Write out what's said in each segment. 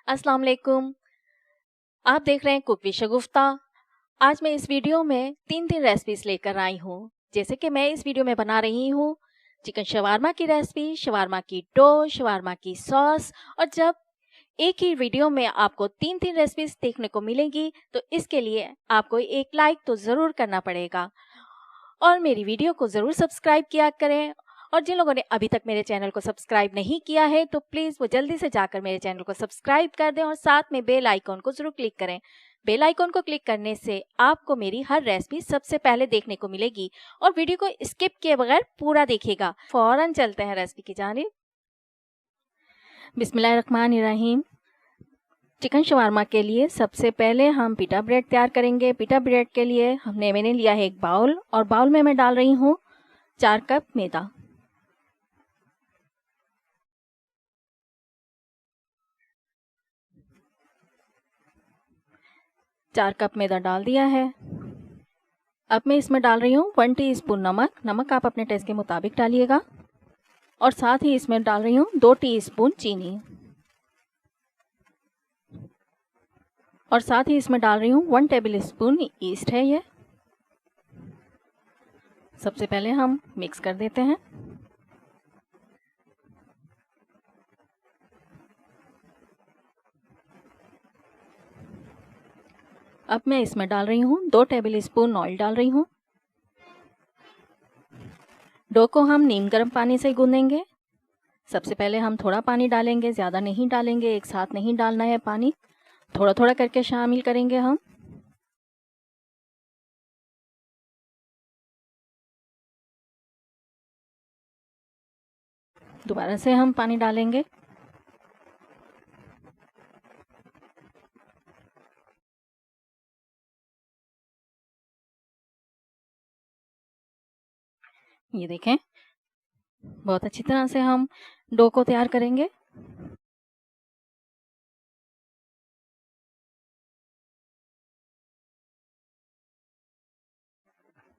अस्सलाम वालेकुम। आप देख रहे हैं कुक विद शगुफ्ता। आज मैं इस वीडियो में 3 रेसिपीज लेकर आई हूँ। जैसे कि मैं इस वीडियो में बना रही हूँ चिकन शवारमा की रेसिपी, शवारमा की डो, शवारमा की सॉस। और जब एक ही वीडियो में आपको 3 रेसिपीज देखने को मिलेंगी तो इसके लिए आपको एक लाइक तो ज़रूर करना पड़ेगा और मेरी वीडियो को ज़रूर सब्सक्राइब किया करें। और जिन लोगों ने अभी तक मेरे चैनल को सब्सक्राइब नहीं किया है तो प्लीज़ वो जल्दी से जाकर मेरे चैनल को सब्सक्राइब कर दें और साथ में बेल आइकॉन को ज़रूर क्लिक करें। बेल आइकॉन को क्लिक करने से आपको मेरी हर रेसिपी सबसे पहले देखने को मिलेगी और वीडियो को स्किप किए बगैर पूरा देखिएगा। फौरन चलते हैं रेसिपी की जानिब। बिस्मिल्लाहिर्रहमानिर्रहीम। चिकन शवारमा के लिए सबसे पहले हम पिटा ब्रेड तैयार करेंगे। पिटा ब्रेड के लिए मैंने लिया है एक बाउल और बाउल में मैं डाल रही हूँ 4 कप मैदा। चार कप मैदा डाल दिया है। अब मैं इसमें डाल रही हूँ 1 टीस्पून नमक। नमक आप अपने टेस्ट के मुताबिक डालिएगा। और साथ ही इसमें डाल रही हूँ 2 टीस्पून चीनी। और साथ ही इसमें डाल रही हूँ 1 टेबल स्पून ईस्ट है ये। सबसे पहले हम मिक्स कर देते हैं। अब मैं इसमें डाल रही हूँ 2 टेबल स्पून ऑयल डाल रही हूँ। डो को हम नीम गर्म पानी से गूंदेंगे। सबसे पहले हम थोड़ा पानी डालेंगे, ज़्यादा नहीं डालेंगे, एक साथ नहीं डालना है पानी, थोड़ा थोड़ा करके शामिल करेंगे हम। दोबारा से हम पानी डालेंगे। ये देखें, बहुत अच्छी तरह से हम डो को तैयार करेंगे।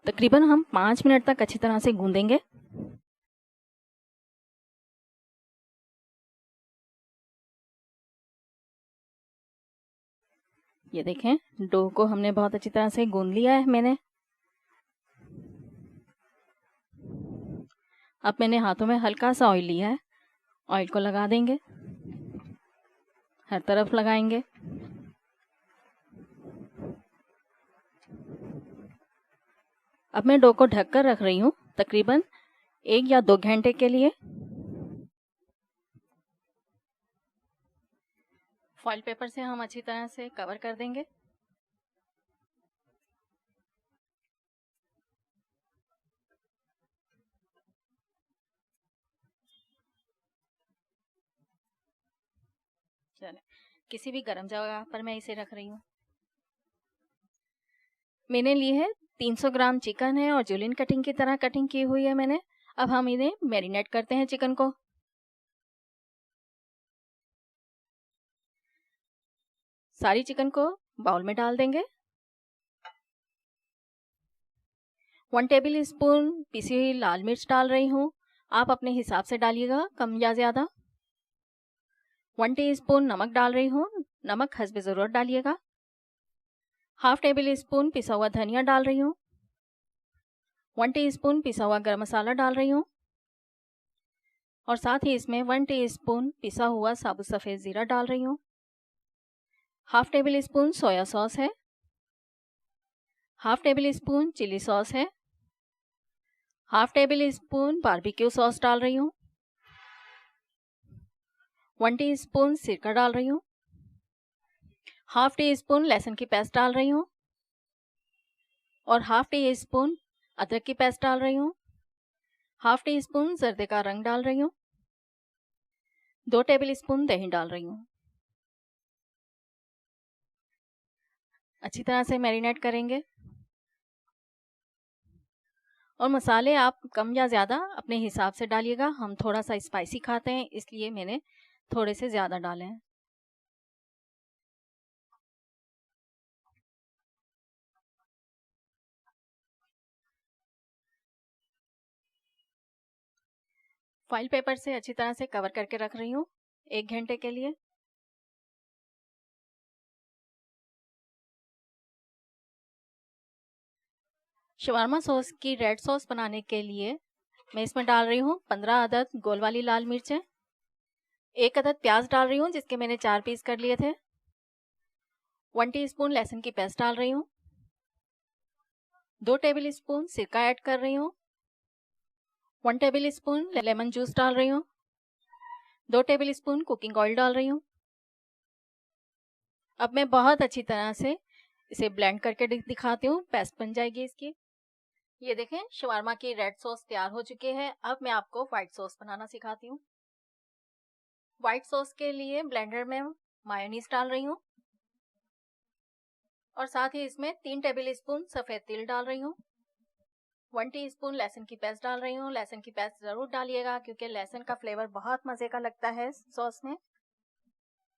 तकरीबन हम 5 मिनट तक अच्छी तरह से गूंदेंगे। ये देखें, डो को हमने बहुत अच्छी तरह से गूंद लिया है मैंने। अब मैंने हाथों में हल्का सा ऑयल लिया है। ऑयल को लगा देंगे, हर तरफ लगाएंगे। अब मैं डो को ढककर रख रही हूँ तकरीबन 1 या 2 घंटे के लिए। फॉइल पेपर से हम अच्छी तरह से कवर कर देंगे। चले, किसी भी गर्म जगह पर मैं इसे रख रही हूँ। मैंने ली है 300 ग्राम चिकन है और जुलियन कटिंग की तरह कटिंग की हुई है मैंने। अब हम इन्हें मैरिनेट करते हैं चिकन को। सारी चिकन को बाउल में डाल देंगे। 1 टेबल स्पून पिसी हुई लाल मिर्च डाल रही हूँ। आप अपने हिसाब से डालिएगा, कम या ज़्यादा। 1 टीस्पून नमक डाल रही हूँ। नमक हस्बे ज़रूरत डालिएगा। हाफ टेबल स्पून पिसा हुआ धनिया डाल रही हूँ। 1 टीस्पून पिसा हुआ गरम मसाला डाल रही हूँ। और साथ ही इसमें 1 टीस्पून पिसा हुआ साबुत सफ़ेद ज़ीरा डाल रही हूँ। Half tablespoon soya sauce है। Half tablespoon chilli sauce है। Half tablespoon barbecue sauce डाल रही हूँ। 1 टीस्पून सिरका डाल रही हूँ। हाफ टी स्पून लहसुन की पेस्ट डाल रही हूँ। और हाफ टी स्पून अदरक की पेस्ट डाल रही हूँ। हाफ टी स्पून जर्दे का रंग डाल रही हूँ। 2 टेबल स्पून दही डाल रही हूँ। अच्छी तरह से मैरिनेट करेंगे। और मसाले आप कम या ज़्यादा अपने हिसाब से डालिएगा। हम थोड़ा सा स्पाइसी खाते हैं इसलिए मैंने थोड़े से ज़्यादा डाले हैं। फॉइल पेपर से अच्छी तरह से कवर करके रख रही हूँ 1 घंटे के लिए। शवारमा सॉस की रेड सॉस बनाने के लिए मैं इसमें डाल रही हूँ 15 अदद गोल वाली लाल मिर्चें, 1 अदद प्याज डाल रही हूँ जिसके मैंने 4 पीस कर लिए थे, 1 टीस्पून लहसुन की पेस्ट डाल रही हूँ, 2 टेबल स्पून सिरका ऐड कर रही हूँ, 1 टेबल स्पून लेमन जूस डाल रही हूँ, 2 टेबल स्पून कुकिंग ऑयल डाल रही हूँ। अब मैं बहुत अच्छी तरह से इसे ब्लेंड करके दिखाती हूँ, पेस्ट बन जाएगी इसकी। ये देखें शवारमा की रेड सॉस तैयार हो चुकी है। अब मैं आपको व्हाइट सॉस बनाना सिखाती हूँ। व्हाइट सॉस के लिए ब्लेंडर में मायोनीज डाल रही हूँ और साथ ही इसमें 3 टेबल स्पून सफ़ेद तिल डाल रही हूँ, 1 टीस्पून लहसुन की पेस्ट डाल रही हूँ। लहसुन की पेस्ट ज़रूर डालिएगा क्योंकि लहसुन का फ्लेवर बहुत मज़े का लगता है सॉस में।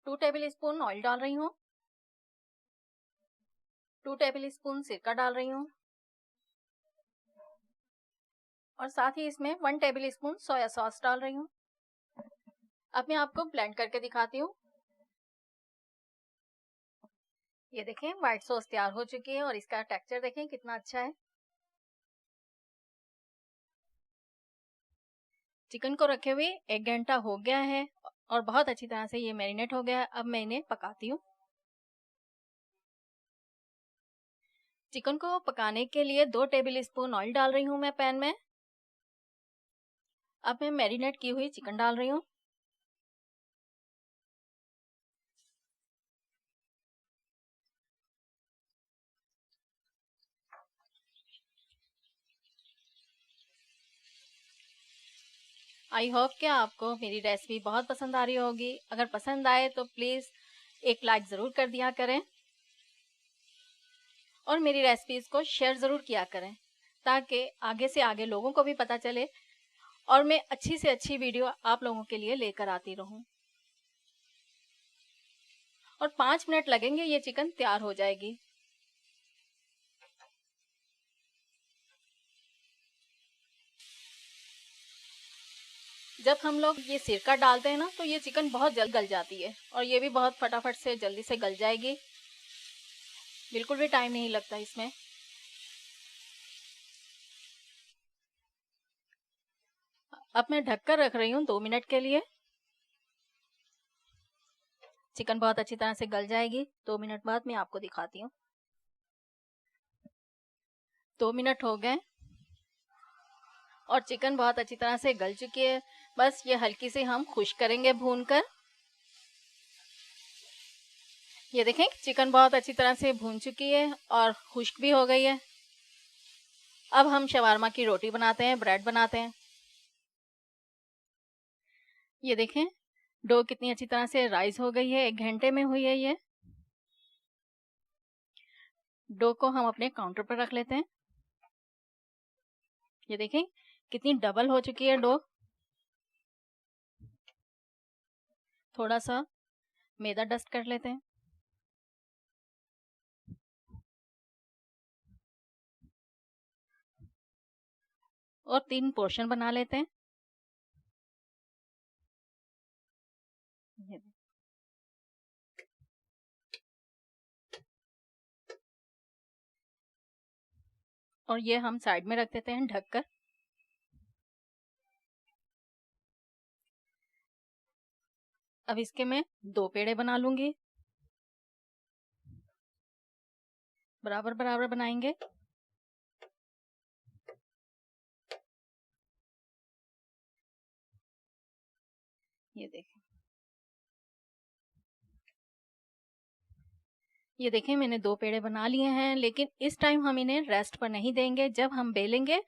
2 टेबल स्पून ऑयल डाल रही हूँ, 2 टेबल स्पून सिरका डाल रही हूँ और साथ ही इसमें 1 टेबल स्पून सोया सॉस डाल रही हूँ। अब मैं आपको ब्लेंड करके दिखाती हूँ। ये देखें व्हाइट सॉस तैयार हो चुकी है और इसका टेक्सचर देखें कितना अच्छा है। चिकन को रखे हुए 1 घंटा हो गया है और बहुत अच्छी तरह से ये मैरिनेट हो गया है। अब मैं इन्हें पकाती हूँ। चिकन को पकाने के लिए 2 टेबल स्पून ऑयल डाल रही हूँ मैं पैन में। अब मैं मैरिनेट की हुई चिकन डाल रही हूँ। आई होप कि आपको मेरी रेसिपी बहुत पसंद आ रही होगी। अगर पसंद आए तो प्लीज़ एक लाइक ज़रूर कर दिया करें और मेरी रेसिपीज़ को शेयर ज़रूर किया करें ताकि आगे से आगे लोगों को भी पता चले और मैं अच्छी से अच्छी वीडियो आप लोगों के लिए लेकर आती रहूं। और 5 मिनट लगेंगे, ये चिकन तैयार हो जाएगी। जब हम लोग ये सिरका डालते हैं ना तो ये चिकन बहुत जल्द गल जाती है और ये भी बहुत फटाफट से जल्दी से गल जाएगी। बिल्कुल भी टाइम नहीं लगता इसमें। अब मैं ढककर रख रही हूँ 2 मिनट के लिए। चिकन बहुत अच्छी तरह से गल जाएगी। 2 मिनट बाद मैं आपको दिखाती हूँ। 2 मिनट हो गए और चिकन बहुत अच्छी तरह से गल चुकी है। बस ये हल्की से हम खुश्क करेंगे भूनकर। ये देखें चिकन बहुत अच्छी तरह से भून चुकी है और खुश्क भी हो गई है। अब हम शवारमा की रोटी बनाते हैं, ब्रेड बनाते हैं। ये देखें डो कितनी अच्छी तरह से राइज हो गई है। 1 घंटे में हुई है ये। डो को हम अपने काउंटर पर रख लेते हैं। ये देखें कितनी डबल हो चुकी है डो। थोड़ा सा मैदा डस्ट कर लेते हैं और 3 पोर्शन बना लेते हैं। और ये हम साइड में रख देते हैं ढककर। अब इसके मैं 2 पेड़े बना लूंगी। बराबर बराबर बनाएंगे। ये देखें, ये देखें मैंने 2 पेड़े बना लिए हैं, लेकिन इस टाइम हम इन्हें रेस्ट पर नहीं देंगे। जब हम बेलेंगे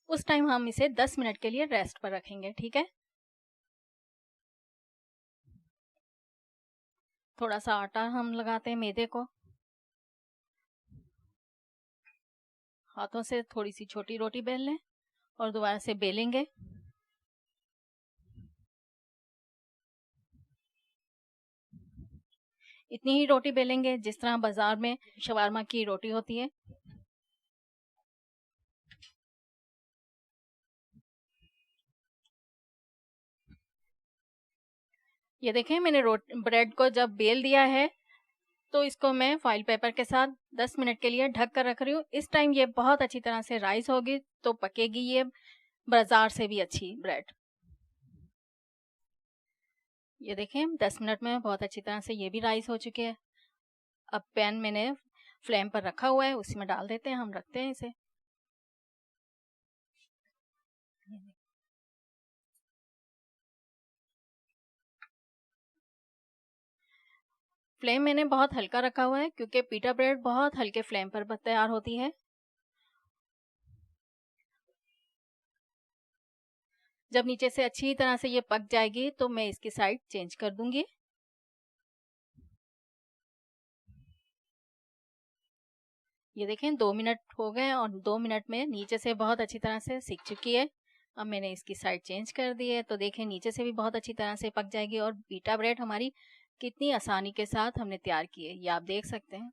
उस टाइम हम इसे 10 मिनट के लिए रेस्ट पर रखेंगे। ठीक है। थोड़ा सा आटा हम लगाते हैं मैदे को। हाथों से थोड़ी सी छोटी रोटी बेल लें और दोबारा से बेलेंगे। इतनी ही रोटी बेलेंगे जिस तरह बाजार में शवारमा की रोटी होती है। ये देखें मैंने ब्रेड को जब बेल दिया है तो इसको मैं फॉइल पेपर के साथ 10 मिनट के लिए ढक कर रख रही हूँ। इस टाइम ये बहुत अच्छी तरह से राइस होगी तो पकेगी ये बाजार से भी अच्छी ब्रेड। ये देखें 10 मिनट में बहुत अच्छी तरह से ये भी राइस हो चुके हैं। अब पैन मैंने फ्लेम पर रखा हुआ है, उसी में डाल देते हैं, हम रखते हैं इसे। फ्लेम मैंने बहुत हल्का रखा हुआ है क्योंकि पिटा ब्रेड बहुत हल्के फ्लेम पर तैयार होती है। जब नीचे से अच्छी तरह से ये पक जाएगी तो मैं इसकी साइड चेंज कर दूंगी। ये देखें 2 मिनट हो गए और 2 मिनट में नीचे से बहुत अच्छी तरह से सिक चुकी है। अब मैंने इसकी साइड चेंज कर दी है तो देखें नीचे से भी बहुत अच्छी तरह से पक जाएगी और पिटा ब्रेड हमारी कितनी आसानी के साथ हमने तैयार की है, ये आप देख सकते हैं।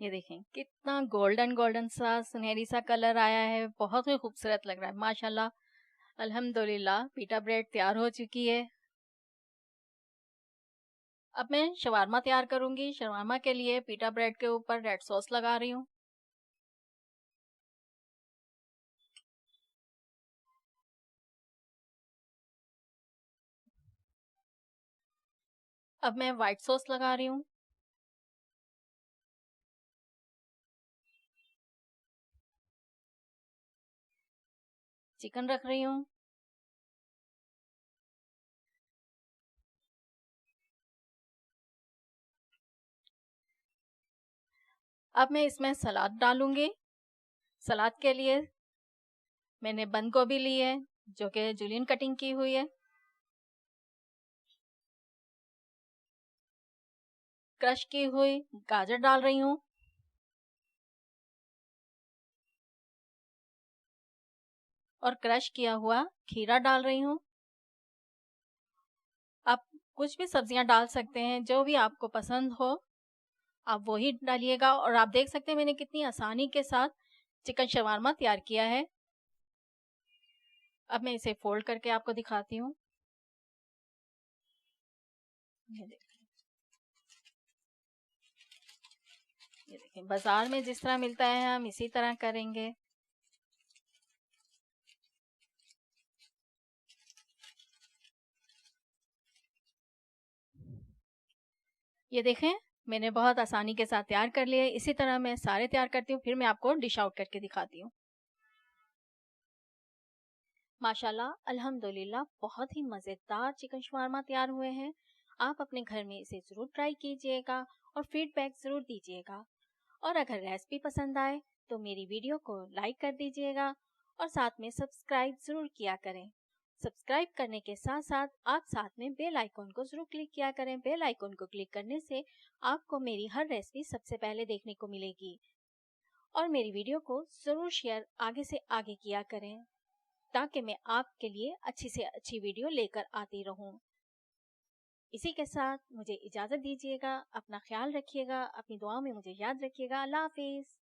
ये देखें कितना गोल्डन गोल्डन सा सुनहरी सा कलर आया है, बहुत ही खूबसूरत लग रहा है माशाल्लाह। अल्हम्दुलिल्लाह पिटा ब्रेड तैयार हो चुकी है। अब मैं शवारमा तैयार करूंगी। शवारमा के लिए पिटा ब्रेड के ऊपर रेड सॉस लगा रही हूँ। अब मैं व्हाइट सॉस लगा रही हूँ। चिकन रख रही हूँ। अब मैं इसमें सलाद डालूंगी। सलाद के लिए मैंने बंद गोभी ली है जो कि जूलियन कटिंग की हुई है। क्रश की हुई गाजर डाल रही हूँ और क्रश किया हुआ खीरा डाल रही हूँ। आप कुछ भी सब्जियां डाल सकते हैं, जो भी आपको पसंद हो आप वही डालिएगा। और आप देख सकते हैं मैंने कितनी आसानी के साथ चिकन शवारमा तैयार किया है। अब मैं इसे फोल्ड करके आपको दिखाती हूँ। ये देखिए बाजार में जिस तरह मिलता है हम इसी तरह करेंगे। ये देखें मैंने बहुत आसानी के साथ तैयार कर लिया है। इसी तरह मैं सारे तैयार करती हूँ, फिर मैं आपको डिश आउट करके दिखाती हूँ। माशाल्लाह अल्हम्दुलिल्लाह बहुत ही मज़ेदार चिकन शवारमा तैयार हुए हैं। आप अपने घर में इसे ज़रूर ट्राई कीजिएगा और फीडबैक ज़रूर दीजिएगा। और अगर रेसिपी पसंद आए तो मेरी वीडियो को लाइक कर दीजिएगा और साथ में सब्सक्राइब ज़रूर किया करें। सब्सक्राइब करने के साथ साथ आप साथ में बेल आइकॉन को ज़रूर क्लिक किया करें। बेल आइकॉन को क्लिक करने से आपको मेरी हर रेसिपी सबसे पहले देखने को मिलेगी। और मेरी वीडियो को ज़रूर शेयर आगे से आगे किया करें ताकि मैं आपके लिए अच्छी से अच्छी वीडियो लेकर आती रहूं। इसी के साथ मुझे इजाज़त दीजिएगा। अपना ख्याल रखिएगा, अपनी दुआओं में मुझे याद रखिएगा। अल्लाह हाफिज़।